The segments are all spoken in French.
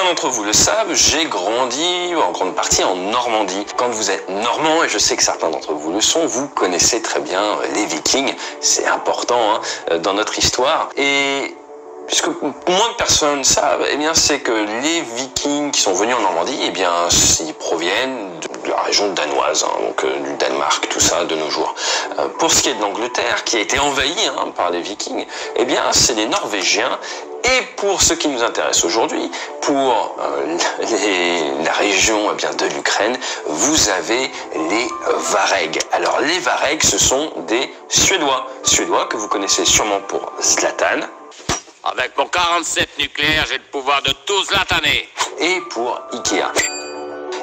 Certains d'entre vous le savent, j'ai grandi en grande partie en Normandie. Quand vous êtes normand, et je sais que certains d'entre vous le sont, vous connaissez très bien les Vikings. C'est important dans notre histoire. Et puisque moins de personnes savent, eh bien, c'est que les Vikings qui sont venus en Normandie, eh bien, ils proviennent de la région danoise, donc du Danemark, tout ça, de nos jours. Pour ce qui est de l'Angleterre, qui a été envahie par les Vikings, eh bien, c'est les Norvégiens. Et pour ce qui nous intéresse aujourd'hui, pour la région de l'Ukraine, vous avez les Varegs. Alors, les Varegs, ce sont des Suédois. Suédois que vous connaissez sûrement pour Zlatan. Avec mon 47 nucléaire, j'ai le pouvoir de tout zlataner. Et pour Ikea.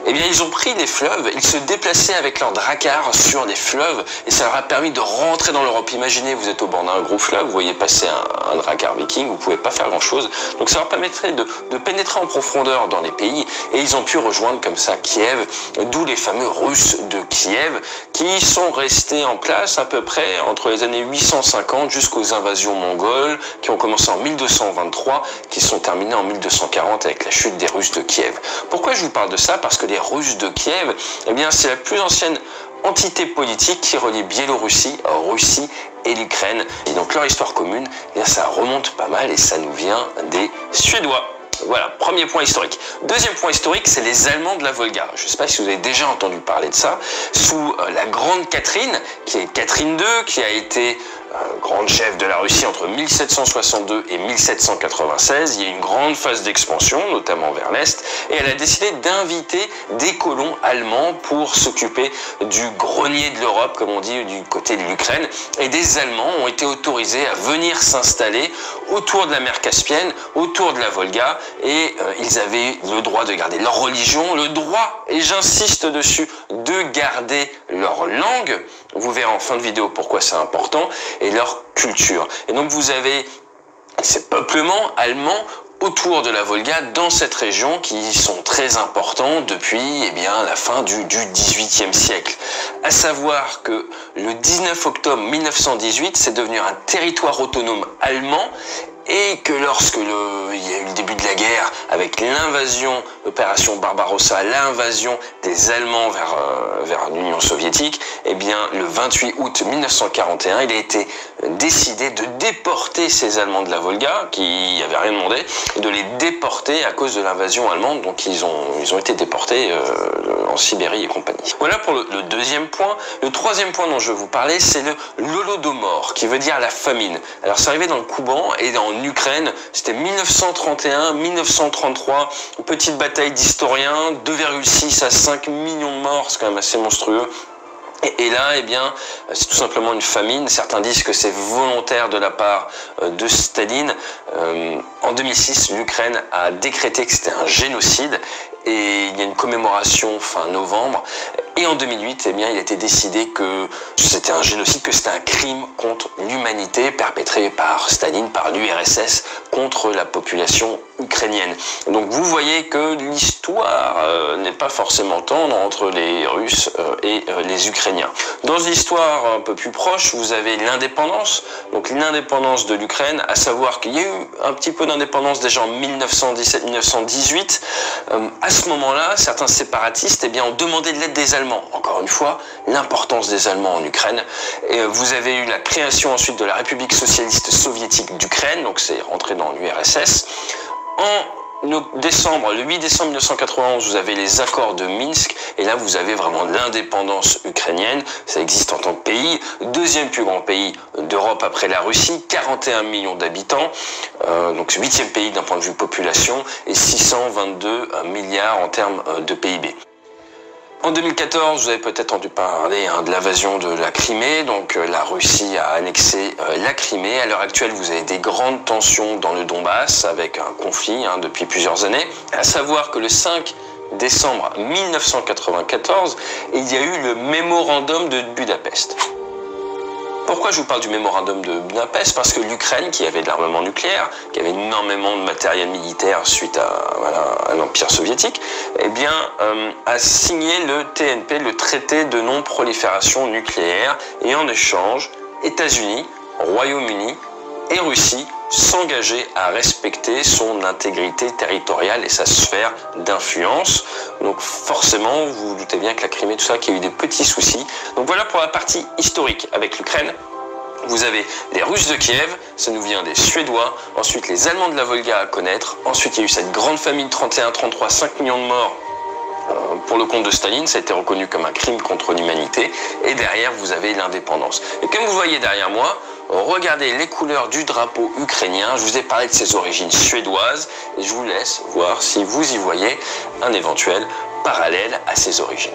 Eh bien, ils ont pris les fleuves, ils se déplaçaient avec leurs dracars sur les fleuves et ça leur a permis de rentrer dans l'Europe. Imaginez, vous êtes au bord d'un gros fleuve, vous voyez passer un dracar viking, vous pouvez pas faire grand-chose. Donc ça leur permettrait de pénétrer en profondeur dans les pays et ils ont pu rejoindre comme ça Kiev, d'où les fameux Russes de Kiev qui sont restés en place à peu près entre les années 850 jusqu'aux invasions mongoles qui ont commencé en 1223, qui sont terminées en 1240 avec la chute des Russes de Kiev. Pourquoi je vous parle de ça? Parce que les Russes de Kiev, eh bien, c'est la plus ancienne entité politique qui relie Biélorussie, Russie et l'Ukraine. Et donc leur histoire commune, eh bien, ça remonte pas mal et ça nous vient des Suédois. Voilà, premier point historique. Deuxième point historique, c'est les Allemands de la Volga. Je ne sais pas si vous avez déjà entendu parler de ça. Sous la Grande Catherine, qui est Catherine II, qui a été grande chef de la Russie entre 1762 et 1796. Il y a eu une grande phase d'expansion, notamment vers l'Est, et elle a décidé d'inviter des colons allemands pour s'occuper du grenier de l'Europe, comme on dit, du côté de l'Ukraine. Et des Allemands ont été autorisés à venir s'installer autour de la mer Caspienne, autour de la Volga, et ils avaient le droit de garder leur religion, le droit, et j'insiste dessus, de garder leur langue. Vous verrez en fin de vidéo pourquoi c'est important, et leur culture. Et donc vous avez ces peuplements allemands autour de la Volga dans cette région qui sont très importants depuis la fin du XVIIIe siècle. À savoir que le 19 octobre 1918, c'est devenu un territoire autonome allemand et que lorsque il y a eu le début de la guerre avec l'invasion, l'opération Barbarossa, l'invasion des Allemands vers l'Union soviétique, eh bien le 28 août 1941, il a été décidé de déporter ces Allemands de la Volga qui n'avaient rien demandé, de les déporter à cause de l'invasion allemande. Donc ils ont été déportés en Sibérie et compagnie. Voilà pour le deuxième point. Le troisième point dont je vais vous parler, c'est le l'Holodomor, qui veut dire la famine. Alors c'est arrivé dans le Kouban et en Ukraine, c'était 1931-1933, petite bataille d'historiens, 2,6 à 5 millions de morts, c'est quand même assez monstrueux. Et là, c'est tout simplement une famine. Certains disent que c'est volontaire de la part de Staline. En 2006, l'Ukraine a décrété que c'était un génocide et il y a une commémoration fin novembre. Et en 2008, il a été décidé que c'était un génocide, que c'était un crime contre l'humanité perpétré par Staline, par l'URSS, contre la population ukrainienne. Donc vous voyez que l'histoire n'est pas forcément tendre entre les Russes et les Ukrainiens. Dans une histoire un peu plus proche, vous avez l'indépendance, donc l'indépendance de l'Ukraine, à savoir qu'il y a eu un petit peu d'indépendance déjà en 1917-1918. À ce moment-là, certains séparatistes ont demandé de l'aide des Allemands. Encore une fois, l'importance des Allemands en Ukraine. Et vous avez eu la création ensuite de la République socialiste soviétique d'Ukraine, donc c'est rentré dans l'URSS. Le 8 décembre 1991, vous avez les accords de Minsk, et là vous avez vraiment l'indépendance ukrainienne, ça existe en tant que pays, deuxième plus grand pays d'Europe après la Russie, 41 millions d'habitants, donc 8e pays d'un point de vue population, et 622 milliards en termes de PIB. En 2014, vous avez peut-être entendu parler de l'invasion de la Crimée, donc la Russie a annexé la Crimée. À l'heure actuelle, vous avez des grandes tensions dans le Donbass avec un conflit depuis plusieurs années. À savoir que le 5 décembre 1994, il y a eu le mémorandum de Budapest. Pourquoi je vous parle du mémorandum de Budapest? Parce que l'Ukraine, qui avait de l'armement nucléaire, qui avait énormément de matériel militaire suite à l'Empire soviétique, a signé le TNP, le traité de non-prolifération nucléaire, et en échange, États-Unis, Royaume-Uni et Russie s'engager à respecter son intégrité territoriale et sa sphère d'influence. Donc forcément, vous vous doutez bien que la Crimée, tout ça, qu'il y a eu des petits soucis. Donc voilà pour la partie historique avec l'Ukraine. Vous avez les Russes de Kiev, ça nous vient des Suédois, ensuite les Allemands de la Volga à connaître, ensuite il y a eu cette grande famine 31-33, 5 millions de morts pour le compte de Staline, ça a été reconnu comme un crime contre l'humanité, et derrière vous avez l'indépendance. Et comme vous voyez derrière moi, regardez les couleurs du drapeau ukrainien, je vous ai parlé de ses origines suédoises, et je vous laisse voir si vous y voyez un éventuel parallèle à ses origines.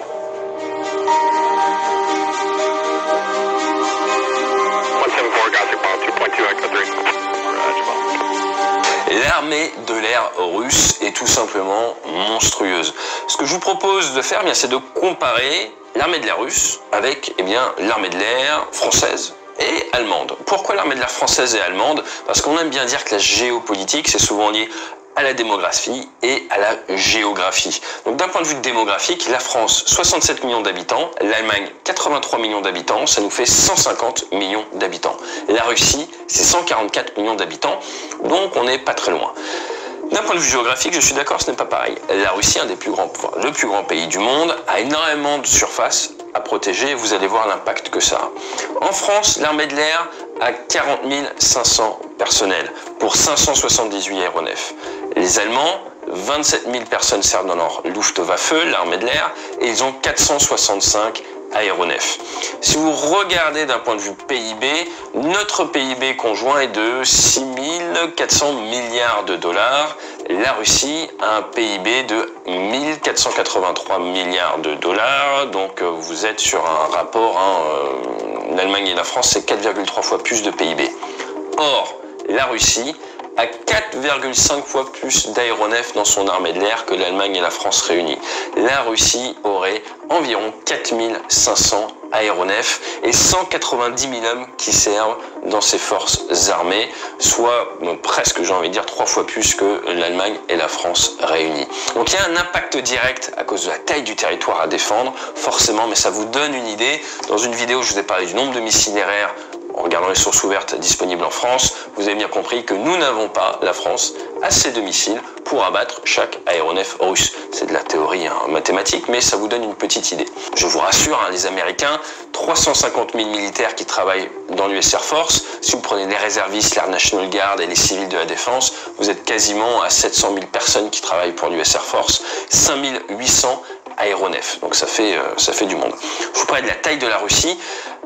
L'armée de l'air russe est tout simplement monstrueuse. Ce que je vous propose de faire, c'est de comparer l'armée de l'air russe avec l'armée de l'air française et allemande. Pourquoi l'armée de l'air française et allemande? Parce qu'on aime bien dire que la géopolitique, c'est souvent lié à la démographie et à la géographie. Donc d'un point de vue démographique, la France, 67 millions d'habitants, l'Allemagne, 83 millions d'habitants, ça nous fait 150 millions d'habitants. La Russie, c'est 144 millions d'habitants, donc on n'est pas très loin. D'un point de vue géographique, je suis d'accord, ce n'est pas pareil. La Russie, le plus grand pays du monde, a énormément de surface à protéger, vous allez voir l'impact que ça a. En France, l'armée de l'air a 40 500 personnels pour 578 aéronefs. Les Allemands, 27 000 personnes servent dans leur Luftwaffe, l'armée de l'air, et ils ont 465 aéronefs. Si vous regardez d'un point de vue PIB, notre PIB conjoint est de 6 400 milliards de dollars. La Russie a un PIB de 1 483 milliards de dollars. Donc vous êtes sur un rapport, l'Allemagne et la France, c'est 4,3 fois plus de PIB. Or, la Russie a 4,5 fois plus d'aéronefs dans son armée de l'air que l'Allemagne et la France réunies. La Russie aurait environ 4500 aéronefs et 190 000 hommes qui servent dans ses forces armées, soit presque, j'ai envie de dire, 3 fois plus que l'Allemagne et la France réunies. Donc il y a un impact direct à cause de la taille du territoire à défendre, forcément, mais ça vous donne une idée. Dans une vidéo, je vous ai parlé du nombre de missiles aériens en regardant les sources ouvertes disponibles en France, vous avez bien compris que nous n'avons pas, la France, assez de missiles pour abattre chaque aéronef russe. C'est de la théorie mathématique, mais ça vous donne une petite idée. Je vous rassure, les Américains, 350 000 militaires qui travaillent dans l'US Air Force. Si vous prenez les réservistes, l'Air National Guard et les civils de la défense, vous êtes quasiment à 700 000 personnes qui travaillent pour l'US Air Force, 5 800 aéronefs. Donc ça fait du monde. Je vous parlais de la taille de la Russie,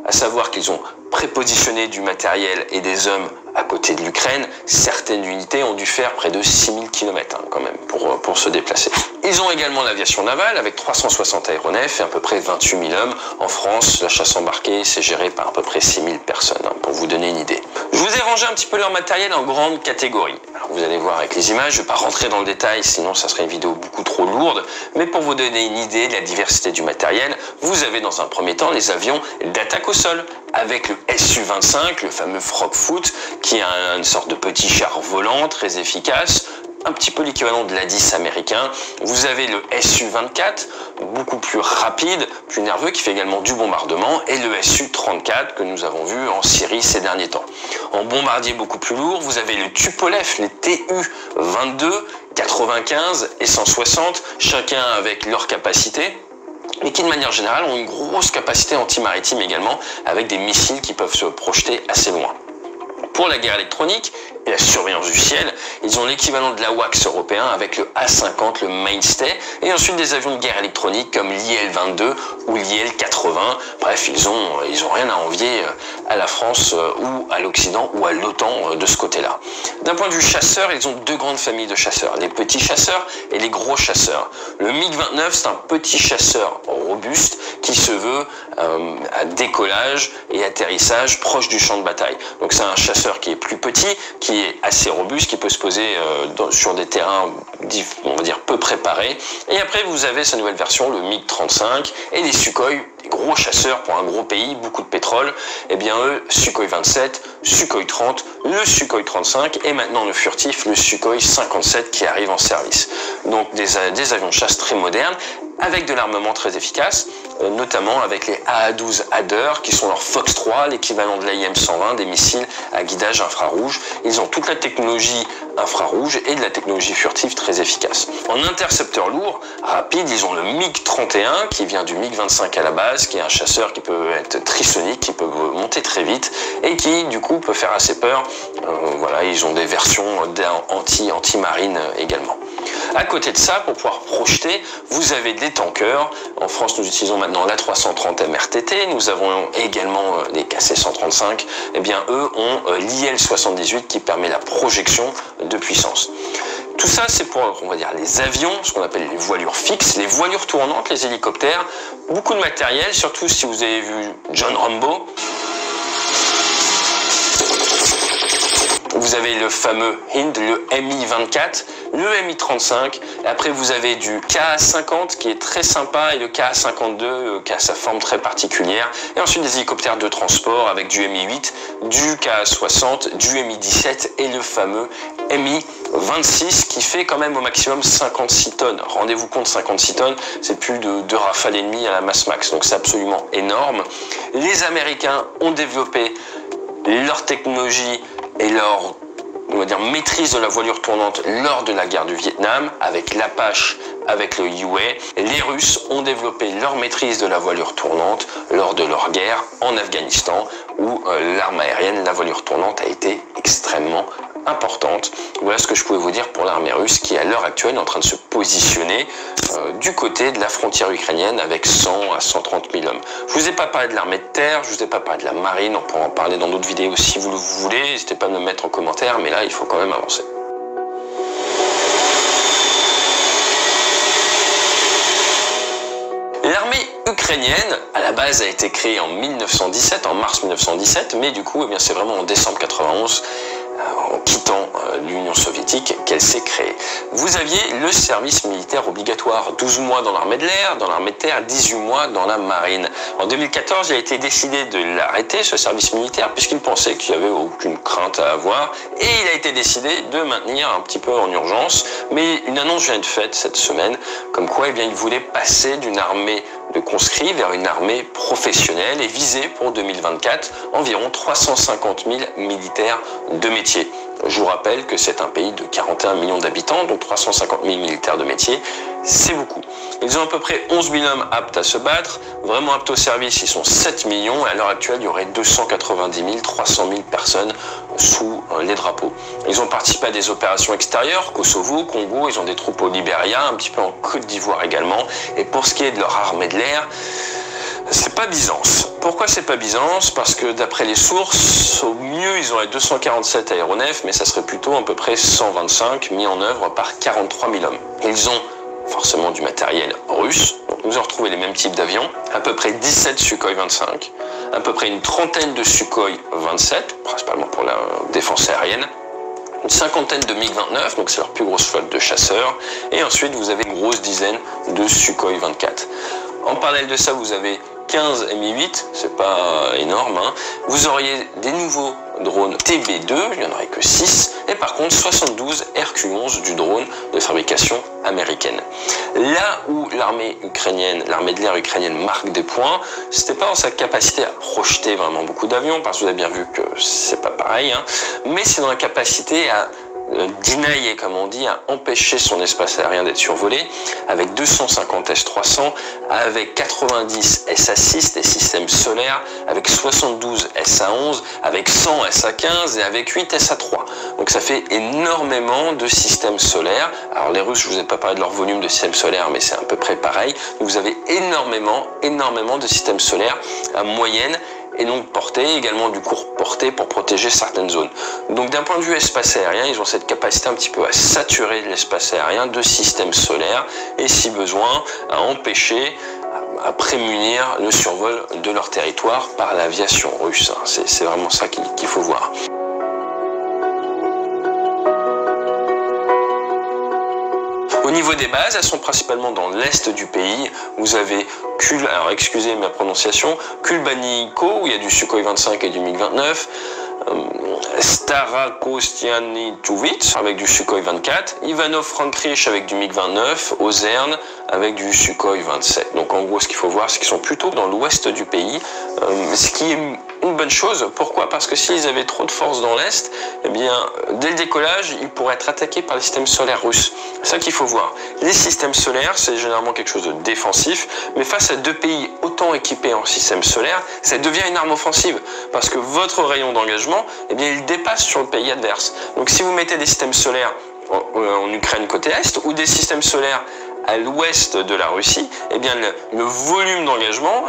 à savoir qu'ils ont prépositionné du matériel et des hommes à côté de l'Ukraine. Certaines unités ont dû faire près de 6000 km quand même pour se déplacer. Ils ont également l'aviation navale avec 360 aéronefs et à peu près 28 000 hommes. En France, la chasse embarquée, c'est géré par à peu près 6000 personnes, pour vous donner une idée. Je vous ai rangé un petit peu leur matériel en grandes catégories. Alors vous allez voir avec les images, je ne vais pas rentrer dans le détail, sinon ça serait une vidéo beaucoup trop lourde, mais pour vous donner une idée de la diversité du matériel, vous avez dans un premier temps les avions d'attaque au sol, avec le Su-25, le fameux Frogfoot, qui est une sorte de petit char volant très efficace, un petit peu l'équivalent de l'A-10 américain. Vous avez le Su-24, beaucoup plus rapide, plus nerveux, qui fait également du bombardement, et le Su-34 que nous avons vu en Syrie ces derniers temps. En bombardier beaucoup plus lourd, vous avez le Tupolev, les Tu-22, 95 et 160, chacun avec leur capacité, mais qui de manière générale ont une grosse capacité anti-maritime également, avec des missiles qui peuvent se projeter assez loin. Pour la guerre électronique et la surveillance du ciel, ils ont l'équivalent de l'AWACS européen avec le A-50, le Mainstay, et ensuite des avions de guerre électronique comme l'IL-22 ou l'IL-80. Bref, ils ont rien à envier à la France ou à l'Occident ou à l'OTAN de ce côté-là. D'un point de vue chasseur, ils ont deux grandes familles de chasseurs, les petits chasseurs et les gros chasseurs. Le MiG-29, c'est un petit chasseur robuste qui se veut à décollage et atterrissage proche du champ de bataille. Donc c'est un chasseur qui est plus petit, qui est assez robuste, qui peut se poser sur des terrains, on va dire, peu préparés. Et après, vous avez sa nouvelle version, le MiG-35 et les Sukhoi, des gros chasseurs pour un gros pays, beaucoup de pétrole. Eh bien eux, Sukhoi 27, Sukhoi 30, le Sukhoi 35 et maintenant le furtif, le Sukhoi 57 qui arrive en service. Donc des avions de chasse très modernes, avec de l'armement très efficace, notamment avec les AA-12 Hadder, qui sont leurs Fox 3, l'équivalent de l'AIM-120, des missiles à guidage infrarouge. Ils ont toute la technologie infrarouge et de la technologie furtive très efficace. En intercepteur lourd, rapide, ils ont le MiG-31, qui vient du MiG-25 à la base, qui est un chasseur qui peut être trisonique, qui peut monter très vite, et qui, du coup, peut faire assez peur. Voilà, ils ont des versions anti-marine également. À côté de ça, pour pouvoir projeter, vous avez des tankers. En France, nous utilisons maintenant l'A330 MRTT. Nous avons également des KC-135. Eh bien, eux ont l'IL-78 qui permet la projection de puissance. Tout ça, c'est pour, on va dire, les avions, ce qu'on appelle les voilures fixes, les voilures tournantes, les hélicoptères. Beaucoup de matériel, surtout si vous avez vu John Rambo. Vous avez le fameux Hind, le Mi-24, le Mi-35, et après vous avez du Ka-50 qui est très sympa et le Ka-52 qui a sa forme très particulière, et ensuite des hélicoptères de transport avec du Mi-8, du Ka-60, du Mi-17 et le fameux Mi-26 qui fait quand même au maximum 56 tonnes. Rendez-vous compte, 56 tonnes, c'est plus de 2 Rafales et demi à la masse max, donc c'est absolument énorme. Les Américains ont développé leur technologie et leur, on va dire, maîtrise de la voilure tournante lors de la guerre du Vietnam, avec l'Apache, avec le UA. Les Russes ont développé leur maîtrise de la voilure tournante lors de leur guerre en Afghanistan, où l'arme aérienne, la voilure tournante, a été extrêmement importante. Voilà ce que je pouvais vous dire pour l'armée russe qui, à l'heure actuelle, est en train de se positionner du côté de la frontière ukrainienne avec 100 à 130 000 hommes. Je vous ai pas parlé de l'armée de terre, je vous ai pas parlé de la marine, on pourra en parler dans d'autres vidéos si vous le voulez, n'hésitez pas à me le mettre en commentaire, mais là, il faut quand même avancer. L'armée ukrainienne, à la base, a été créée en 1917, en mars 1917, mais du coup, eh bien, c'est vraiment en décembre 91, en quittant l'Union soviétique, qu'elle s'est créée. Vous aviez le service militaire obligatoire, 12 mois dans l'armée de l'air, dans l'armée de terre, 18 mois dans la marine. En 2014, il a été décidé de l'arrêter, ce service militaire, puisqu'il pensait qu'il n'y avait aucune crainte à avoir, et il a été décidé de maintenir un petit peu en urgence, mais une annonce vient de faite cette semaine, comme quoi, eh bien, il voulait passer d'une armée de conscrits vers une armée professionnelle et viser pour 2024 environ 350 000 militaires de métier. Je vous rappelle que c'est un pays de 41 millions d'habitants, donc 350 000 militaires de métier, c'est beaucoup. Ils ont à peu près 11 000 hommes aptes à se battre, vraiment aptes au service, ils sont 7 millions, et à l'heure actuelle, il y aurait 290 000, 300 000 personnes sous les drapeaux. Ils ont participé à des opérations extérieures, Kosovo, Congo, ils ont des troupes au Libéria, un petit peu en Côte d'Ivoire également, et pour ce qui est de leur armée de l'air, c'est pas Byzance. Pourquoi c'est pas Byzance? Parce que d'après les sources, au mieux ils auraient 247 aéronefs, mais ça serait plutôt à peu près 125 mis en œuvre par 43 000 hommes. Ils ont forcément du matériel russe, donc nous avons retrouvé les mêmes types d'avions, à peu près 17 Sukhoi 25, à peu près une trentaine de Sukhoi 27, principalement pour la défense aérienne, une cinquantaine de MiG-29, donc c'est leur plus grosse flotte de chasseurs, et ensuite vous avez une grosse dizaine de Sukhoi 24. En parallèle de ça, vous avez 15 Mi-8, c'est pas énorme, hein. Vous auriez des nouveaux drones TB2, il n'y en aurait que 6, et par contre 72 RQ-11 du drone de fabrication américaine. Là où l'armée ukrainienne, l'armée de l'air ukrainienne marque des points, c'était pas dans sa capacité à projeter vraiment beaucoup d'avions, parce que vous avez bien vu que c'est pas pareil, hein, mais c'est dans la capacité à dinailler, comme on dit, à empêcher son espace aérien d'être survolé, avec 250 S-300, avec 90 SA-6 des systèmes solaires, avec 72 SA-11, avec 100 SA-15 et avec 8 SA-3. Donc ça fait énormément de systèmes solaires. Alors les Russes, je vous ai pas parlé de leur volume de systèmes solaires, mais c'est à peu près pareil. Donc vous avez énormément de systèmes solaires à moyenne et longue portée, également du court portée pour protéger certaines zones. Donc d'un point de vue espace aérien, ils ont cette capacité un petit peu à saturer l'espace aérien de systèmes solaires et si besoin à empêcher, à prémunir le survol de leur territoire par l'aviation russe. C'est vraiment ça qu'il faut voir. Au niveau des bases, elles sont principalement dans l'est du pays. Vous avez alors excusez ma prononciation, Kulbaniko, où il y a du Sukhoi 25 et du MiG-29, Starokostianitchovice avec du Sukhoi 24, Ivano-Frankrich avec du MiG-29, Ozern avec du Sukhoi 27. Donc en gros, ce qu'il faut voir, c'est qu'ils sont plutôt dans l'ouest du pays, ce qui est une bonne chose. Pourquoi? Parce que s'ils avaient trop de force dans l'est, eh bien, dès le décollage, ils pourraient être attaqués par les systèmes solaires russes. C'est ça qu'il faut voir. Les systèmes solaires, c'est généralement quelque chose de défensif, mais face à deux pays autant équipés en système solaire, ça devient une arme offensive, parce que votre rayon d'engagement, eh bien, il dépasse sur le pays adverse. Donc si vous mettez des systèmes solaires en Ukraine côté est, ou des systèmes solaires à l'ouest de la Russie, eh bien le volume d'engagement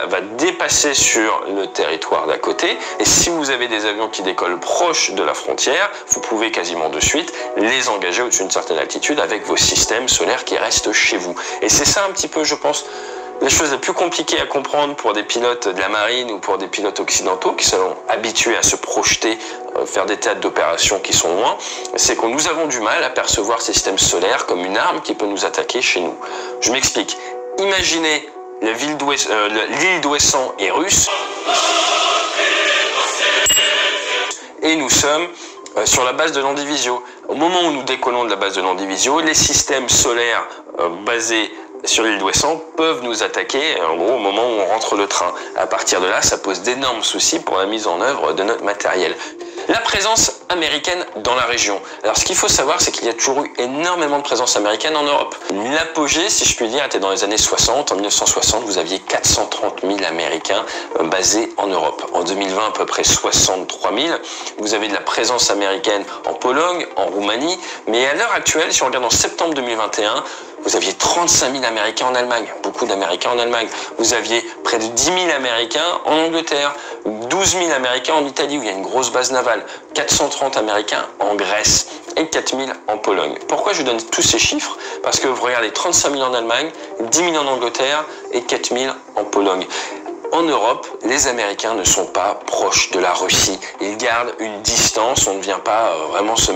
va dépasser sur le territoire d'à côté. Et si vous avez des avions qui décollent proche de la frontière, vous pouvez quasiment de suite les engager au-dessus d'une certaine altitude avec vos systèmes solaires qui restent chez vous. Et c'est ça un petit peu, je pense, les choses les plus compliquées à comprendre pour des pilotes de la marine ou pour des pilotes occidentaux qui sont habitués à se projeter, faire des théâtres d'opérations qui sont loin, c'est que nous avons du mal à percevoir ces systèmes solaires comme une arme qui peut nous attaquer chez nous. Je m'explique. Imaginez l'île d'Ouessant est russe et nous sommes sur la base de Landivisio. Au moment où nous décollons de la base de Landivisio, les systèmes solaires basés sur l'île d'Ouessant peuvent nous attaquer, en gros, au moment où on rentre le train. À partir de là, ça pose d'énormes soucis pour la mise en œuvre de notre matériel. La présence américaine dans la région. Alors ce qu'il faut savoir, c'est qu'il y a toujours eu énormément de présence américaine en Europe. L'apogée, si je puis dire, était dans les années 60. En 1960, vous aviez 430 000 Américains basés en Europe. En 2020, à peu près 63 000. Vous avez de la présence américaine en Pologne, en Roumanie. Mais à l'heure actuelle, si on regarde en septembre 2021, vous aviez 35 000 Américains en Allemagne, beaucoup d'Américains en Allemagne. Vous aviez près de 10 000 Américains en Angleterre, 12 000 Américains en Italie où il y a une grosse base navale, 430 Américains en Grèce et 4 000 en Pologne. Pourquoi je donne tous ces chiffres? Parce que vous regardez 35 000 en Allemagne, 10 000 en Angleterre et 4 000 en Pologne. En Europe, les Américains ne sont pas proches de la Russie. Ils gardent une distance. On ne vient pas vraiment se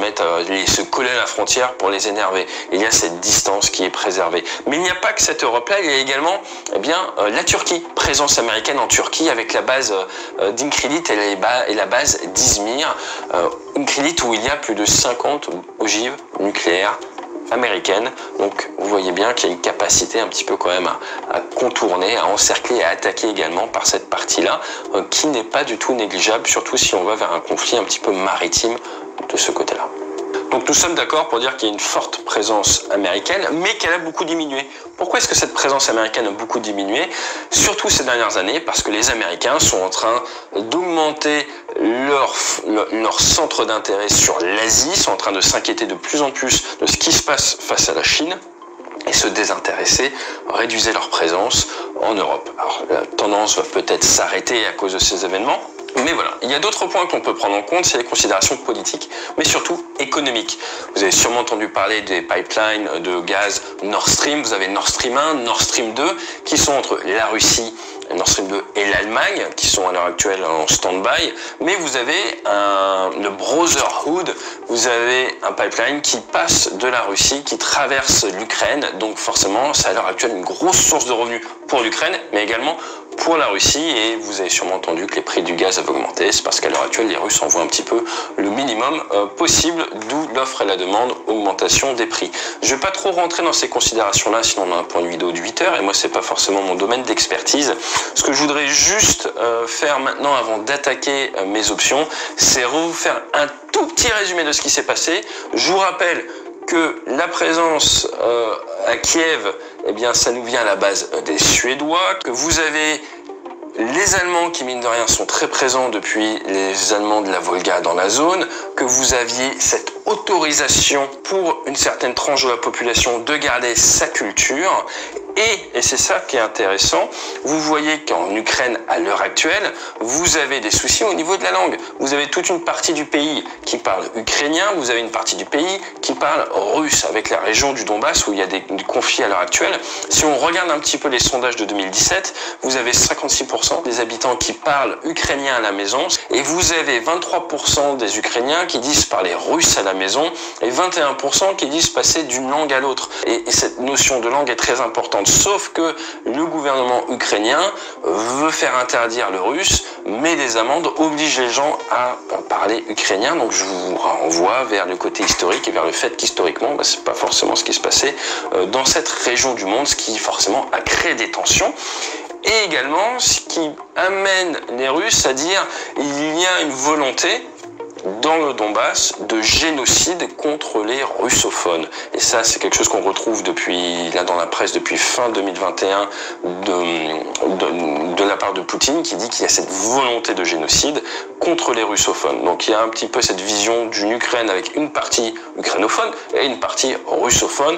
coller à la frontière pour les énerver. Il y a cette distance qui est préservée. Mais il n'y a pas que cette Europe-là. Il y a également, la Turquie. Présence américaine en Turquie avec la base d'Inkrilit et la base d'Izmir. Inkrilit où il y a plus de 50 ogives nucléaires américaine. Donc vous voyez bien qu'il y a une capacité un petit peu quand même à contourner, à encercler et à attaquer également par cette partie-là qui n'est pas du tout négligeable, surtout si on va vers un conflit un petit peu maritime de ce côté-là. Donc nous sommes d'accord pour dire qu'il y a une forte présence américaine, mais qu'elle a beaucoup diminué. Pourquoi est-ce que cette présence américaine a beaucoup diminué? Surtout ces dernières années, parce que les Américains sont en train d'augmenter leur centre d'intérêt sur l'Asie, sont en train de s'inquiéter de plus en plus de ce qui se passe face à la Chine, et se désintéresser, réduisaient leur présence en Europe. Alors la tendance va peut-être s'arrêter à cause de ces événements, mais voilà, il y a d'autres points qu'on peut prendre en compte, c'est les considérations politiques, mais surtout économiques. Vous avez sûrement entendu parler des pipelines de gaz Nord Stream, vous avez Nord Stream 1, Nord Stream 2, qui sont entre la Russie, Nord Stream 2 et l'Allemagne, qui sont à l'heure actuelle en stand-by, mais vous avez le Brotherhood, vous avez un pipeline qui passe de la Russie, qui traverse l'Ukraine, donc forcément, c'est à l'heure actuelle une grosse source de revenus pour l'Ukraine, mais également pour la Russie, et vous avez sûrement entendu que les prix du gaz avaient augmenté, c'est parce qu'à l'heure actuelle, les Russes envoient un petit peu le minimum possible, d'où l'offre et la demande, augmentation des prix. Je vais pas trop rentrer dans ces considérations-là, sinon on a un point de vidéo de 8 heures, et moi c'est pas forcément mon domaine d'expertise. Ce que je voudrais juste faire maintenant, avant d'attaquer mes options, c'est vous faire un tout petit résumé de ce qui s'est passé. Je vous rappelle que la présence à Kiev, eh bien, ça nous vient à la base des Suédois, que vous avez les Allemands qui, mine de rien, sont très présents depuis les Allemands de la Volga dans la zone, que vous aviez cette autorisation pour une certaine tranche de la population de garder sa culture. Et c'est ça qui est intéressant, vous voyez qu'en Ukraine, à l'heure actuelle, vous avez des soucis au niveau de la langue. Vous avez toute une partie du pays qui parle ukrainien, vous avez une partie du pays qui parle russe, avec la région du Donbass où il y a des conflits à l'heure actuelle. Si on regarde un petit peu les sondages de 2017, vous avez 56% des habitants qui parlent ukrainien à la maison, et vous avez 23% des Ukrainiens qui disent parler russe à la maison, et 21% qui disent passer d'une langue à l'autre. Et cette notion de langue est très importante. monde, sauf que le gouvernement ukrainien veut faire interdire le russe, mais les amendes obligent les gens à parler ukrainien. Donc je vous renvoie vers le côté historique et vers le fait qu'historiquement, c'est pas forcément ce qui se passait dans cette région du monde, ce qui forcément a créé des tensions. Et également, ce qui amène les Russes à dire il y a une volonté dans le Donbass de génocide contre les russophones. Et ça, c'est quelque chose qu'on retrouve dans la presse depuis fin 2021 de la part de Poutine, qui dit qu'il y a cette volonté de génocide contre les russophones. Donc il y a un petit peu cette vision d'une Ukraine avec une partie ukrainophone et une partie russophone.